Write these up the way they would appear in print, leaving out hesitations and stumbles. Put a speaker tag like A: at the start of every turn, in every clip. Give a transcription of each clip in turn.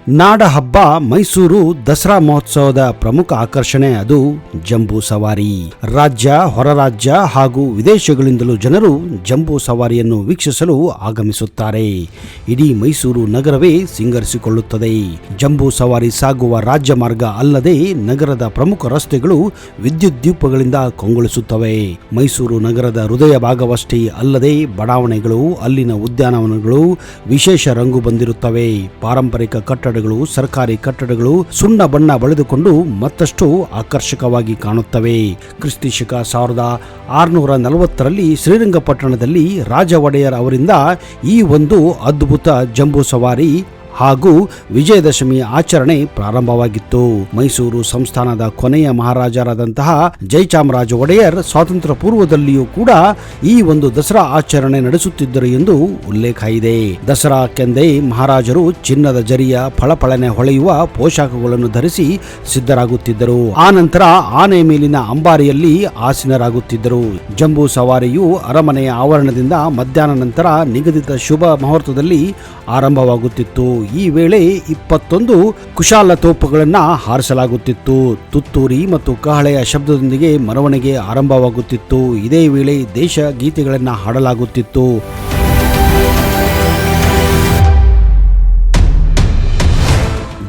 A: ನಾಡ ಹಬ್ಬ ಮೈಸೂರು ದಸರಾ ಮಹೋತ್ಸವದ ಪ್ರಮುಖ ಆಕರ್ಷಣೆ ಅದು ಜಂಬೂ ಸವಾರಿ. ರಾಜ್ಯ, ಹೊರ ರಾಜ್ಯ ಹಾಗೂ ವಿದೇಶಗಳಿಂದಲೂ ಜನರು ಜಂಬೂ ಸವಾರಿಯನ್ನು ವೀಕ್ಷಿಸಲು ಆಗಮಿಸುತ್ತಾರೆ. ಇಡೀ ಮೈಸೂರು ನಗರವೇ ಸಿಂಗರಿಸಿಕೊಳ್ಳುತ್ತದೆ. ಜಂಬೂ ಸವಾರಿ ಸಾಗುವ ರಾಜ್ಯ ಮಾರ್ಗ ಅಲ್ಲದೆ ನಗರದ ಪ್ರಮುಖ ರಸ್ತೆಗಳು ವಿದ್ಯುತ್ ದೀಪಗಳಿಂದ ಕಂಗೊಳಿಸುತ್ತವೆ. ಮೈಸೂರು ನಗರದ ಹೃದಯ ಭಾಗವಷ್ಟೇ ಅಲ್ಲದೆ ಬಡಾವಣೆಗಳು, ಅಲ್ಲಿನ ಉದ್ಯಾನವನಗಳು ವಿಶೇಷ ರಂಗು ಬಂದಿರುತ್ತವೆ. ಪಾರಂಪರಿಕ ಕಟ್ಟಡಗಳು, ಸರ್ಕಾರಿ ಕಟ್ಟಡಗಳು ಸುಣ್ಣ ಬಣ್ಣ ಬಳಿದುಕೊಂಡು ಮತ್ತಷ್ಟು ಆಕರ್ಷಕವಾಗಿ ಕಾಣುತ್ತವೆ. ಕ್ರಿಸ್ತಿ ಶಕ 1640ರಲ್ಲಿ ಶ್ರೀರಂಗಪಟ್ಟಣದಲ್ಲಿ ರಾಜ ಒಡೆಯರ್ ಅವರಿಂದ ಈ ಒಂದು ಅದ್ಭುತ ಜಂಬೂ ಸವಾರಿ ಹಾಗೂ ವಿಜಯದಶಮಿ ಆಚರಣೆ ಪ್ರಾರಂಭವಾಗಿತ್ತು. ಮೈಸೂರು ಸಂಸ್ಥಾನದ ಕೊನೆಯ ಮಹಾರಾಜರಾದಂತಹ ಜಯಚಾಮರಾಜ ಒಡೆಯರ್ ಸ್ವಾತಂತ್ರ್ಯ ಪೂರ್ವದಲ್ಲಿಯೂ ಕೂಡ ಈ ಒಂದು ದಸರಾ ಆಚರಣೆ ನಡೆಸುತ್ತಿದ್ದರು ಎಂದು ಉಲ್ಲೇಖ ಇದೆ. ದಸರಾಕ್ಕೆಂದೇ ಮಹಾರಾಜರು ಚಿನ್ನದ ಜರಿಯ ಫಳಫಳನೆ ಹೊಳೆಯುವ ಪೋಷಾಕಗಳನ್ನು ಧರಿಸಿ ಸಿದ್ಧರಾಗುತ್ತಿದ್ದರು. ಆ ನಂತರ ಆನೆ ಮೇಲಿನ ಅಂಬಾರಿಯಲ್ಲಿ ಆಸೀನರಾಗುತ್ತಿದ್ದರು. ಜಂಬೂ ಸವಾರಿಯು ಅರಮನೆಯ ಆವರಣದಿಂದ ಮಧ್ಯಾಹ್ನ ನಂತರ ನಿಗದಿತ ಶುಭ ಮುಹೂರ್ತದಲ್ಲಿ ಆರಂಭವಾಗುತ್ತಿತ್ತು. ಈ ವೇಳೆ 21 ಕುಶಾಲ ತೋಪುಗಳನ್ನು ಹಾರಿಸಲಾಗುತ್ತಿತ್ತು. ತುತ್ತೂರಿ ಮತ್ತು ಕಹಳೆಯ ಶಬ್ದದೊಂದಿಗೆ ಮೆರವಣಿಗೆ ಆರಂಭವಾಗುತ್ತಿತ್ತು. ಇದೇ ವೇಳೆ ದೇಶ ಗೀತೆಗಳನ್ನು ಹಾಡಲಾಗುತ್ತಿತ್ತು.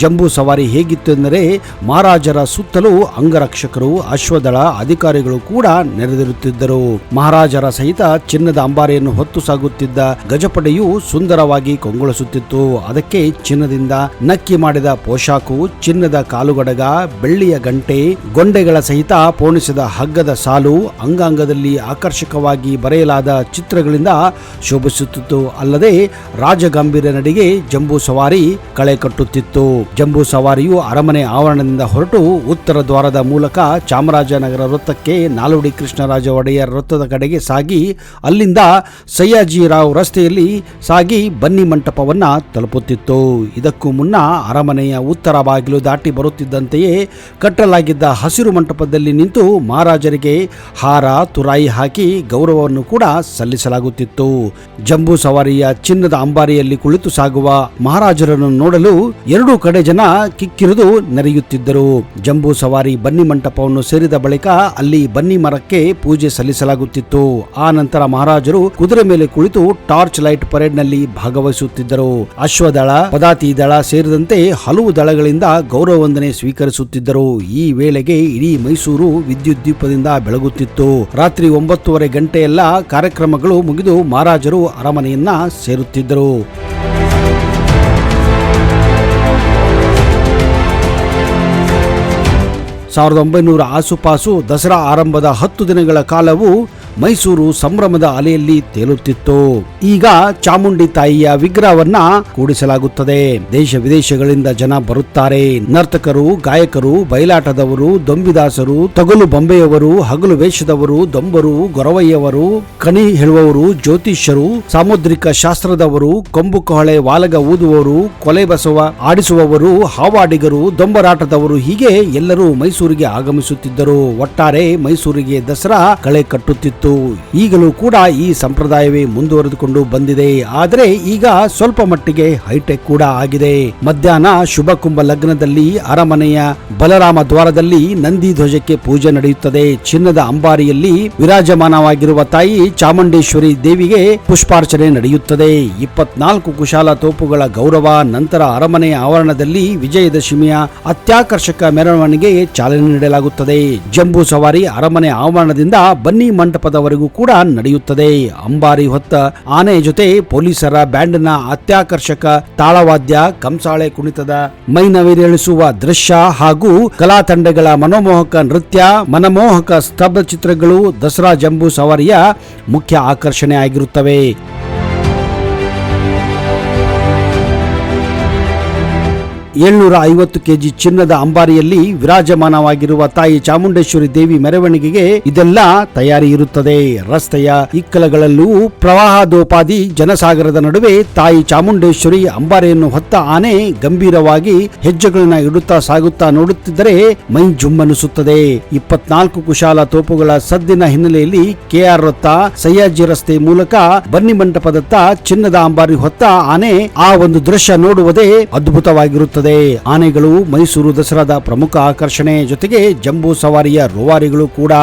A: ಜಂಬೂ ಸವಾರಿ ಹೇಗಿತ್ತು ಎಂದರೆ ಮಹಾರಾಜರ ಸುತ್ತಲೂ ಅಂಗರಕ್ಷಕರು, ಅಶ್ವದಳ ಅಧಿಕಾರಿಗಳು ಕೂಡ ನೆರೆದಿರುತ್ತಿದ್ದರು. ಮಹಾರಾಜರ ಸಹಿತ ಚಿನ್ನದ ಅಂಬಾರಿಯನ್ನು ಹೊತ್ತು ಸಾಗುತ್ತಿದ್ದ ಗಜಪಡೆಯು ಸುಂದರವಾಗಿ ಕಂಗೊಳಿಸುತ್ತಿತ್ತು. ಅದಕ್ಕೆ ಚಿನ್ನದಿಂದ ನಕ್ಕಿ ಮಾಡಿದ ಪೋಷಾಕು, ಚಿನ್ನದ ಕಾಲುಗಡಗ, ಬೆಳ್ಳಿಯ ಗಂಟೆ, ಗೊಂಡೆಗಳ ಸಹಿತ ಪೋಣಿಸಿದ ಹಗ್ಗದ ಸಾಲು, ಅಂಗಾಂಗದಲ್ಲಿ ಆಕರ್ಷಕವಾಗಿ ಬರೆಯಲಾದ ಚಿತ್ರಗಳಿಂದ ಶೋಭಿಸುತ್ತಿತ್ತು. ಅಲ್ಲದೆ ರಾಜಗಾಂಭೀರ್ಯ ನಡಿಗೆ ಜಂಬೂ ಸವಾರಿ ಕಳೆ ಕಟ್ಟುತ್ತಿತ್ತು. ಜಂಬೂ ಸವಾರಿಯು ಅರಮನೆ ಆವರಣದಿಂದ ಹೊರಟು ಉತ್ತರ ದ್ವಾರದ ಮೂಲಕ ಚಾಮರಾಜನಗರ ವೃತ್ತಕ್ಕೆ, ನಾಲ್ವಡಿ ಕೃಷ್ಣರಾಜ ಒಡೆಯರ್ ವೃತ್ತದ ಕಡೆಗೆ ಸಾಗಿ ಅಲ್ಲಿಂದ ಸಯ್ಯಾಜಿರಾವ್ ರಸ್ತೆಯಲ್ಲಿ ಸಾಗಿ ಬನ್ನಿ ಮಂಟಪವನ್ನ ತಲುಪುತ್ತಿತ್ತು. ಇದಕ್ಕೂ ಮುನ್ನ ಅರಮನೆಯ ಉತ್ತರ ಬಾಗಿಲು ದಾಟಿ ಬರುತ್ತಿದ್ದಂತೆಯೇ ಕಟ್ಟಲಾಗಿದ್ದ ಹಸಿರು ಮಂಟಪದಲ್ಲಿ ನಿಂತು ಮಹಾರಾಜರಿಗೆ ಹಾರ ತುರಾಯಿ ಹಾಕಿ ಗೌರವವನ್ನು ಕೂಡ ಸಲ್ಲಿಸಲಾಗುತ್ತಿತ್ತು. ಜಂಬೂ ಸವಾರಿಯ ಚಿನ್ನದ ಅಂಬಾರಿಯಲ್ಲಿ ಕುಳಿತು ಸಾಗುವ ಮಹಾರಾಜರನ್ನು ನೋಡಲು ಎರಡೂ ಕಡೆ ಜನ ಕಿಕ್ಕಿರಿದು ನೆರೆಯುತ್ತಿದ್ದರು. ಜಂಬೂ ಸವಾರಿ ಬನ್ನಿ ಮಂಟಪವನ್ನು ಸೇರಿದ ಬಳಿಕ ಅಲ್ಲಿ ಬನ್ನಿ ಮರಕ್ಕೆ ಪೂಜೆ ಸಲ್ಲಿಸಲಾಗುತ್ತಿತ್ತು. ಆ ನಂತರ ಮಹಾರಾಜರು ಕುದುರೆ ಮೇಲೆ ಕುಳಿತು ಟಾರ್ಚ್ ಲೈಟ್ ಪರೇಡ್ ನಲ್ಲಿ ಭಾಗವಹಿಸುತ್ತಿದ್ದರು. ಅಶ್ವದಳ, ಪದಾತಿ ದಳ ಸೇರಿದಂತೆ ಹಲವು ದಳಗಳಿಂದ ಗೌರವ ವಂದನೆ ಸ್ವೀಕರಿಸುತ್ತಿದ್ದರು. ಈ ವೇಳೆಗೆ ಇಡೀ ಮೈಸೂರು ವಿದ್ಯುತ್ ದೀಪದಿಂದ ಬೆಳಗುತ್ತಿತ್ತು. ರಾತ್ರಿ 9:30 ಗಂಟೆಯೆಲ್ಲ ಕಾರ್ಯಕ್ರಮಗಳು ಮುಗಿದು ಮಹಾರಾಜರು ಅರಮನೆಯನ್ನ ಸೇರುತ್ತಿದ್ದರು. 1900 ಆಸುಪಾಸು ದಸರಾ ಆರಂಭದ 10 ದಿನಗಳ ಕಾಲವು ಮೈಸೂರು ಸಂಭ್ರಮದ ಅಲೆಯಲ್ಲಿ ತೇಲುತ್ತಿತ್ತು. ಈಗ ಚಾಮುಂಡಿ ತಾಯಿಯ ವಿಗ್ರಹವನ್ನ ಕೂಡಿಸಲಾಗುತ್ತದೆ. ದೇಶ ವಿದೇಶಗಳಿಂದ ಜನ ಬರುತ್ತಾರೆ. ನರ್ತಕರು, ಗಾಯಕರು, ಬಯಲಾಟದವರು, ದೊಂಬಿದಾಸರು, ತಗಲು ಬೊಂಬೆಯವರು, ಹಗಲು ವೇಷದವರು, ದೊಂಬರು, ಗೊರವಯ್ಯವರು, ಕಣಿ ಹೇಳುವವರು, ಜ್ಯೋತಿಷ್ಯರು, ಸಾಮುದ್ರಿಕ ಶಾಸ್ತ್ರದವರು, ಕೊಂಬು ಕಹಳೆ ವಾಲಗ ಊದುವವರು, ಕೊಲೆ ಬಸವ ಆಡಿಸುವವರು, ಹಾವಾಡಿಗರು, ದೊಂಬರಾಟದವರು ಹೀಗೆ ಎಲ್ಲರೂ ಮೈಸೂರಿಗೆ ಆಗಮಿಸುತ್ತಿದ್ದರು. ಒಟ್ಟಾರೆ ಮೈಸೂರಿಗೆ ದಸರಾ ಕಳೆ ಕಟ್ಟುತ್ತಿತ್ತು. ಈಗಲೂ ಕೂಡ ಈ ಸಂಪ್ರದಾಯವೇ ಮುಂದುವರೆದುಕೊಂಡು ಬಂದಿದೆ. ಆದರೆ ಈಗ ಸ್ವಲ್ಪ ಮಟ್ಟಿಗೆ ಹೈಟೆಕ್ ಕೂಡ ಆಗಿದೆ. ಮಧ್ಯಾಹ್ನ ಶುಭ ಕುಂಭ ಲಗ್ನದಲ್ಲಿ ಅರಮನೆಯ ಬಲರಾಮ ದ್ವಾರದಲ್ಲಿ ನಂದಿ ಧ್ವಜಕ್ಕೆ ಪೂಜೆ ನಡೆಯುತ್ತದೆ. ಚಿನ್ನದ ಅಂಬಾರಿಯಲ್ಲಿ ವಿರಾಜಮಾನವಾಗಿರುವ ತಾಯಿ ಚಾಮುಂಡೇಶ್ವರಿ ದೇವಿಗೆ ಪುಷ್ಪಾರ್ಚನೆ ನಡೆಯುತ್ತದೆ. 24 ಕುಶಾಲ ತೋಪುಗಳ ಗೌರವ ನಂತರ ಅರಮನೆಯ ಆವರಣದಲ್ಲಿ ವಿಜಯದಶಮಿಯ ಅತ್ಯಾಕರ್ಷಕ ಮೆರವಣಿಗೆ ಚಾಲನೆ ನೀಡಲಾಗುತ್ತದೆ. ಜಂಬೂ ಸವಾರಿ ಅರಮನೆ ಆವರಣದಿಂದ ಬನ್ನಿ ಮಂಟಪದವರೆಗೂ ಕೂಡ ನಡೆಯುತ್ತದೆ. ಅಂಬಾರಿ ಹೊತ್ತ ಆನೆ ಜೊತೆ ಪೊಲೀಸರ ಬ್ಯಾಂಡ್ನ ಅತ್ಯಾಕರ್ಷಕ ತಾಳವಾದ್ಯ, ಕಂಸಾಳೆ ಕುಣಿತದ ಮೈನವಿರೇಳಿಸುವ ದೃಶ್ಯ ಹಾಗೂ ಕಲಾ ತಂಡಗಳ ಮನಮೋಹಕ ನೃತ್ಯ, ಮನಮೋಹಕ ಸ್ತಬ್ಧ ಚಿತ್ರಗಳು ದಸರಾ ಜಂಬೂ ಸವಾರಿಯ ಮುಖ್ಯ ಆಕರ್ಷಣೆ ಆಗಿರುತ್ತವೆ. 750 ಕೆಜಿ ಚಿನ್ನದ ಅಂಬಾರಿಯಲ್ಲಿ ವಿರಾಜಮಾನವಾಗಿರುವ ತಾಯಿ ಚಾಮುಂಡೇಶ್ವರಿ ದೇವಿ ಮೆರವಣಿಗೆಗೆ ಇದೆಲ್ಲ ತಯಾರಿ ಇರುತ್ತದೆ. ರಸ್ತೆಯ ಇಕ್ಕಲಗಳಲ್ಲೂ ಪ್ರವಾಹದೋಪಾದಿ ಜನಸಾಗರದ ನಡುವೆ ತಾಯಿ ಚಾಮುಂಡೇಶ್ವರಿ ಅಂಬಾರಿಯನ್ನು ಹೊತ್ತ ಆನೆ ಗಂಭೀರವಾಗಿ ಹೆಜ್ಜೆಗಳನ್ನ ಇಡುತ್ತಾ ಸಾಗುತ್ತಾ ನೋಡುತ್ತಿದ್ದರೆ ಮೈ ಜುಮ್ಮನಿಸುತ್ತದೆ. 24 ಕುಶಾಲ ತೋಪುಗಳ ಸದ್ದಿನ ಹಿನ್ನೆಲೆಯಲ್ಲಿ ಕೆಆರ್ ವೃತ್ತ, ಸಯ್ಯಾಜಿ ರಸ್ತೆ ಮೂಲಕ ಬನ್ನಿ ಮಂಟಪದತ್ತ ಚಿನ್ನದ ಅಂಬಾರಿ ಹೊತ್ತ ಆನೆ ಆ ಒಂದು ದೃಶ್ಯ ನೋಡುವುದೇ ಅದ್ಭುತವಾಗಿರುತ್ತದೆ. ನಡೆಯುತ್ತದೆ. ಆನೆಗಳು ಮೈಸೂರು ದಸರಾದ ಪ್ರಮುಖ ಆಕರ್ಷಣೆ, ಜೊತೆಗೆ ಜಂಬೂ ಸವಾರಿಯ ರೂವಾರಿಗಳು ಕೂಡ.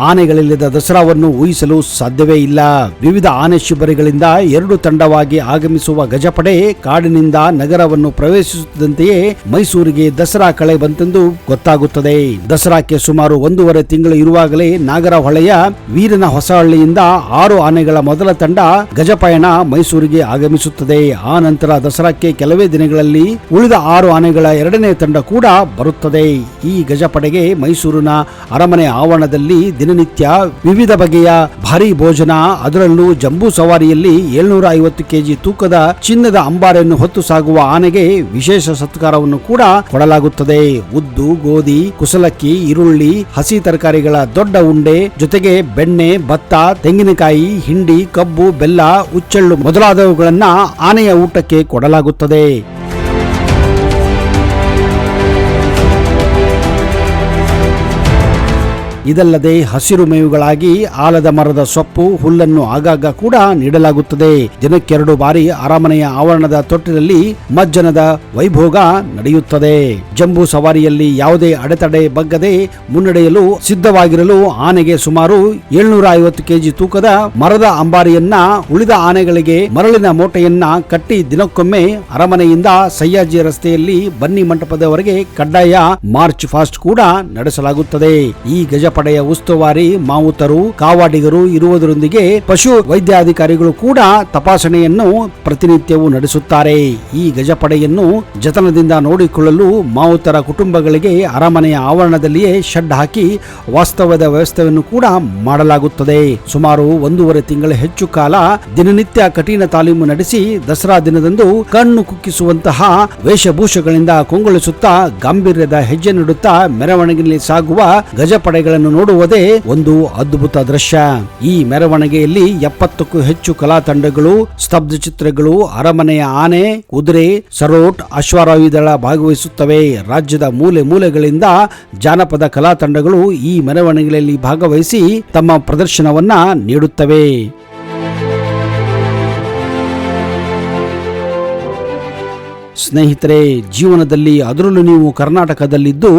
A: ಆನೆಗಳಿಲ್ಲದ ದಸರಾವನ್ನು ಊಹಿಸಲು ಸಾಧ್ಯವೇ ಇಲ್ಲ. ವಿವಿಧ ಆನೆ ಶಿಬಿರಗಳಿಂದ 2 ತಂಡವಾಗಿ ಆಗಮಿಸುವ ಗಜಪಡೆ ಕಾಡಿನಿಂದ ನಗರವನ್ನು ಪ್ರವೇಶಿಸುತ್ತಿದ್ದಂತೆಯೇ ಮೈಸೂರಿಗೆ ದಸರಾ ಕಳೆ ಬಂತೆಂದು ಗೊತ್ತಾಗುತ್ತದೆ. ದಸರಾಕ್ಕೆ ಸುಮಾರು 1.5 ತಿಂಗಳು ಇರುವಾಗಲೇ ನಾಗರಹೊಳೆಯ ವೀರನ ಹೊಸಹಳ್ಳಿಯಿಂದ 6 ಆನೆಗಳ ಮೊದಲ ತಂಡ ಗಜಪಯಣ ಮೈಸೂರಿಗೆ ಆಗಮಿಸುತ್ತದೆ. ಆ ನಂತರ ದಸರಾಕ್ಕೆ ಕೆಲವೇ ದಿನಗಳಲ್ಲಿ ಉಳಿದ 6 ಆನೆಗಳ 2ನೇ ತಂಡ ಕೂಡ ಬರುತ್ತದೆ. ಈ ಗಜಪಡೆಗೆ ಮೈಸೂರಿನ ಅರಮನೆ ಆವರಣದಲ್ಲಿ ದಿನನಿತ್ಯ ವಿವಿಧ ಬಗೆಯ ಭಾರಿ ಭೋಜನ, ಅದರಲ್ಲೂ ಜಂಬೂ ಸವಾರಿಯಲ್ಲಿ 750 ಕೆಜಿ ತೂಕದ ಚಿನ್ನದ ಅಂಬಾರಿಯನ್ನು ಹೊತ್ತು ಸಾಗುವ ಆನೆಗೆ ವಿಶೇಷ ಸತ್ಕಾರವನ್ನು ಕೂಡ ಕೊಡಲಾಗುತ್ತದೆ. ಉದ್ದು, ಗೋಧಿ, ಕುಸಲಕ್ಕಿ, ಈರುಳ್ಳಿ, ಹಸಿ ತರಕಾರಿಗಳ ದೊಡ್ಡ ಉಂಡೆ, ಜೊತೆಗೆ ಬೆಣ್ಣೆ, ಭತ್ತ, ತೆಂಗಿನಕಾಯಿ, ಹಿಂಡಿ, ಕಬ್ಬು, ಬೆಲ್ಲ, ಉಚ್ಚೆಳ್ಳು ಮೊದಲಾದವುಗಳನ್ನ ಆನೆಯ ಊಟಕ್ಕೆ ಕೊಡಲಾಗುತ್ತದೆ. ಇದಲ್ಲದೆ ಹಸಿರು ಮೇವುಗಳಾಗಿ ಆಲದ ಮರದ ಸೊಪ್ಪು, ಹುಲ್ಲನ್ನು ಆಗಾಗ ಕೂಡ ನೀಡಲಾಗುತ್ತದೆ. ದಿನಕ್ಕೆ 2 ಬಾರಿ ಅರಮನೆಯ ಆವರಣದ ತೊಟ್ಟಿನಲ್ಲಿ ಮಜ್ಜನದ ವೈಭೋಗ ನಡೆಯುತ್ತದೆ. ಜಂಬೂ ಸವಾರಿಯಲ್ಲಿ ಯಾವುದೇ ಅಡೆತಡೆ ಬಗ್ಗದೆ ಮುನ್ನಡೆಯಲು ಸಿದ್ಧವಾಗಿರಲು ಆನೆಗೆ ಸುಮಾರು 750 ಕೆಜಿ ತೂಕದ ಮರದ ಅಂಬಾರಿಯನ್ನ, ಉಳಿದ ಆನೆಗಳಿಗೆ ಮರಳಿನ ಮೂಟೆಯನ್ನ ಕಟ್ಟಿ ದಿನಕ್ಕೊಮ್ಮೆ ಅರಮನೆಯಿಂದ ಸಯ್ಯಾಜಿ ರಸ್ತೆಯಲ್ಲಿ ಬನ್ನಿ ಮಂಟಪದವರೆಗೆ ಕಡ್ಡಾಯ ಮಾರ್ಚ್ ಫಾಸ್ಟ್ ಕೂಡ ನಡೆಸಲಾಗುತ್ತದೆ. ಈ ಗಜಪಡೆಯ ಉಸ್ತುವಾರಿ ಮಾವುತರು, ಕಾವಾಡಿಗರು ಇರುವುದರೊಂದಿಗೆ ಪಶು ವೈದ್ಯಾಧಿಕಾರಿಗಳು ಕೂಡ ತಪಾಸಣೆಯನ್ನು ಪ್ರತಿನಿತ್ಯವೂ ನಡೆಸುತ್ತಾರೆ. ಈ ಗಜಪಡೆಯನ್ನು ಜತನದಿಂದ ನೋಡಿಕೊಳ್ಳಲು ಮಾವುತರ ಕುಟುಂಬಗಳಿಗೆ ಅರಮನೆಯ ಆವರಣದಲ್ಲಿಯೇ ಶೆಡ್ ಹಾಕಿ ವಾಸ್ತವ್ಯದ ವ್ಯವಸ್ಥೆಯನ್ನು ಕೂಡ ಮಾಡಲಾಗುತ್ತದೆ. ಸುಮಾರು 1.5 ತಿಂಗಳ ಹೆಚ್ಚು ಕಾಲ ದಿನನಿತ್ಯ ಕಠಿಣ ತಾಲೀಮು ನಡೆಸಿ ದಸರಾ ದಿನದಂದು ಕಣ್ಣು ಕುಕ್ಕಿಸುವಂತಹ ವೇಷಭೂಷಗಳಿಂದ ಕೊಂಗೊಳಿಸುತ್ತಾ ಗಾಂಭೀರ್ಯದ ಹೆಜ್ಜೆ ನೀಡುತ್ತಾ ಮೆರವಣಿಗೆಯಲ್ಲಿ ಸಾಗುವ ಗಜಪಡೆಗಳನ್ನು ನೋಡುವುದೇ ಒಂದು ಅದ್ಭುತ ದೃಶ್ಯ. ಈ ಮೆರವಣಿಗೆಯಲ್ಲಿ 70ಕ್ಕೂ ಹೆಚ್ಚು ಕಲಾ ತಂಡಗಳು, ಸ್ತಬ್ಧ ಚಿತ್ರಗಳು, ಅರಮನೆಯ ಆನೆ, ಕುದುರೆ, ಸರೋಟ್, ಅಶ್ವಾರೋಹಿದಳ ಭಾಗವಹಿಸುತ್ತವೆ. ರಾಜ್ಯದ ಮೂಲೆ ಮೂಲೆಗಳಿಂದ ಜಾನಪದ ಕಲಾ ತಂಡಗಳು ಈ ಮೆರವಣಿಗೆಯಲ್ಲಿ ಭಾಗವಹಿಸಿ ತಮ್ಮ ಪ್ರದರ್ಶನವನ್ನ ನೀಡುತ್ತವೆ. ಸ್ನೇಹಿತರೆ, ಜೀವನದಲ್ಲಿ ಅದರಲ್ಲೂ ನೀವು ಕರ್ನಾಟಕದಲ್ಲಿದ್ದು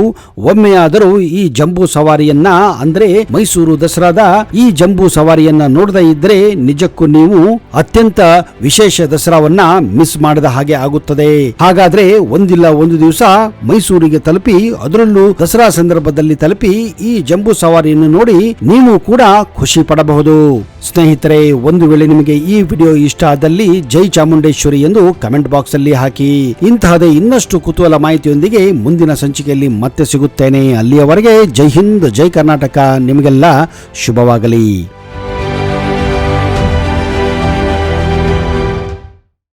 A: ಒಮ್ಮೆಯಾದರೂ ಈ ಜಂಬೂ ಸವಾರಿಯನ್ನ ಅಂದ್ರೆ ಮೈಸೂರು ದಸರಾದ ಈ ಜಂಬೂ ಸವಾರಿಯನ್ನ ನೋಡದೇ ಇದ್ರೆ ನಿಜಕ್ಕೂ ನೀವು ಅತ್ಯಂತ ವಿಶೇಷ ದಸರಾವನ್ನ ಮಿಸ್ ಮಾಡಿದ ಹಾಗೆ ಆಗುತ್ತದೆ. ಹಾಗಾದ್ರೆ ಒಂದಿಲ್ಲ ಒಂದು ದಿವಸ ಮೈಸೂರಿಗೆ ತಲುಪಿ, ಅದರಲ್ಲೂ ದಸರಾ ಸಂದರ್ಭದಲ್ಲಿ ತಲುಪಿ ಈ ಜಂಬೂ ಸವಾರಿಯನ್ನು ನೋಡಿ ನೀವು ಕೂಡ ಖುಷಿ ಪಡಬಹುದು. ಸ್ನೇಹಿತರೆ, ಒಂದು ವೇಳೆ ನಿಮಗೆ ಈ ವಿಡಿಯೋ ಇಷ್ಟ ಆದಲ್ಲಿ ಜೈ ಚಾಮುಂಡೇಶ್ವರಿ ಎಂದು ಕಮೆಂಟ್ ಬಾಕ್ಸ್ ಅಲ್ಲಿ ಹಾಕಿ. ಇಂತಹದೇ ಇನ್ನಷ್ಟು ಕುತೂಹಲ ಮಾಹಿತಿಯೊಂದಿಗೆ ಮುಂದಿನ ಸಂಚಿಕೆಯಲ್ಲಿ ಮತ್ತೆ ಸಿಗುತ್ತೇನೆ. ಅಲ್ಲಿಯವರೆಗೆ ಜೈ ಹಿಂದ್, ಜೈ ಕರ್ನಾಟಕ. ನಿಮಗೆಲ್ಲ ಶುಭವಾಗಲಿ.